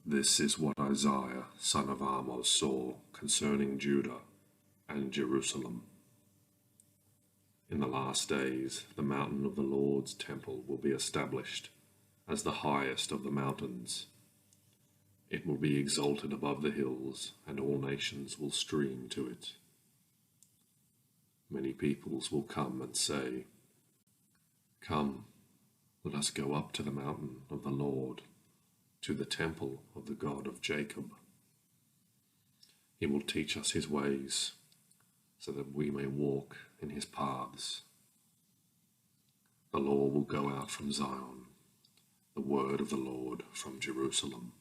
This is what Isaiah, son of Amoz, saw concerning Judah and Jerusalem. In the last days, the mountain of the Lord's temple will be established as the highest of the mountains. It will be exalted above the hills, and all nations will stream to it. Many peoples will come and say, "Come, let us go up to the mountain of the Lord, to the temple of the God of Jacob. He will teach us his ways, so that we may walk in his paths. The law will go out from Zion, the word of the Lord from Jerusalem.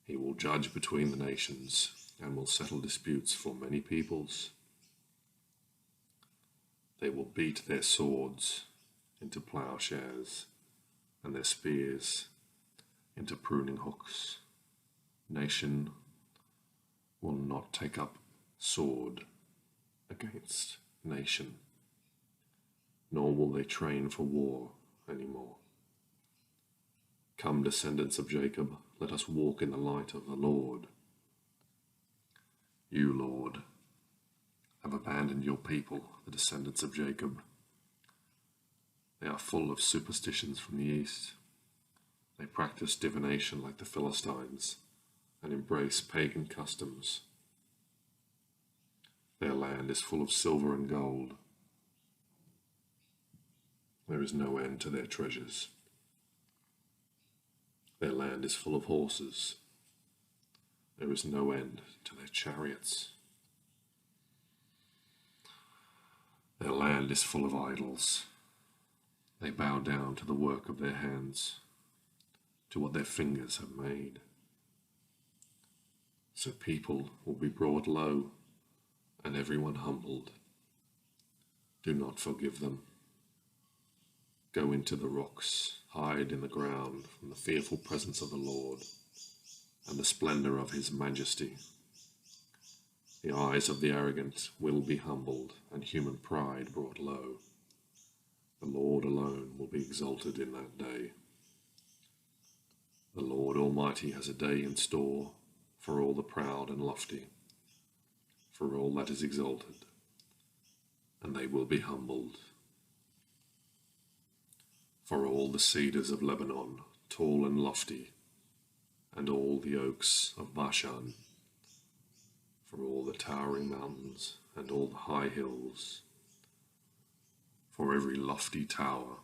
He will judge between the nations and will settle disputes for many peoples. They will beat their swords into plowshares and their spears into pruning hooks. Nation will not take up sword against nation, nor will they train for war anymore. Come, descendants of Jacob, let us walk in the light of the Lord. You, Lord, have abandoned your people, the descendants of Jacob. They are full of superstitions from the east. They practice divination like the Philistines and embrace pagan customs. Their land is full of silver and gold. There is no end to their treasures. Their land is full of horses. There is no end to their chariots. Their land is full of idols. They bow down to the work of their hands, to what their fingers have made. So people will be brought low, and everyone humbled. Do not forgive them. Go into the rocks, hide in the ground from the fearful presence of the Lord and the splendor of his majesty. The eyes of the arrogant will be humbled, and human pride brought low. The Lord alone will be exalted in that day. The Lord Almighty has a day in store for all the proud and lofty, for all that is exalted, and they will be humbled. For all the cedars of Lebanon, tall and lofty, and all the oaks of Bashan, for all the towering mountains and all the high hills, for every lofty tower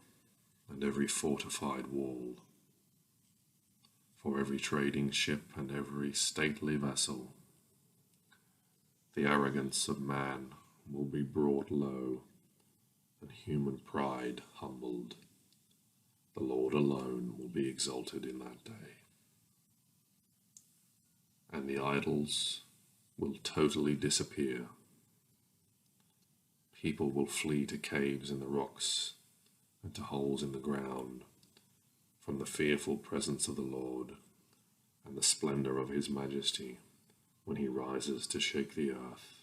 and every fortified wall, for every trading ship and every stately vessel. The arrogance of man will be brought low, and human pride humbled. The Lord alone will be exalted in that day. And the idols will totally disappear. People will flee to caves in the rocks and to holes in the ground from the fearful presence of the Lord and the splendor of his majesty when he rises to shake the earth.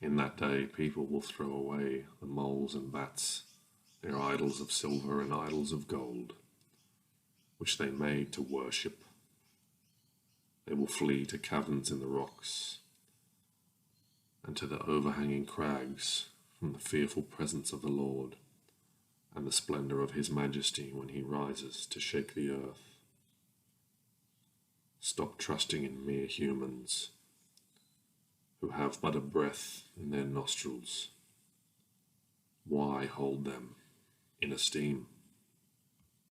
In that day people will throw away the moles and bats, their idols of silver and idols of gold, which they made to worship. They will flee to caverns in the rocks and to the overhanging crags from the fearful presence of the Lord and the splendor of his majesty when he rises to shake the earth. Stop trusting in mere humans who have but a breath in their nostrils. Why hold them in esteem?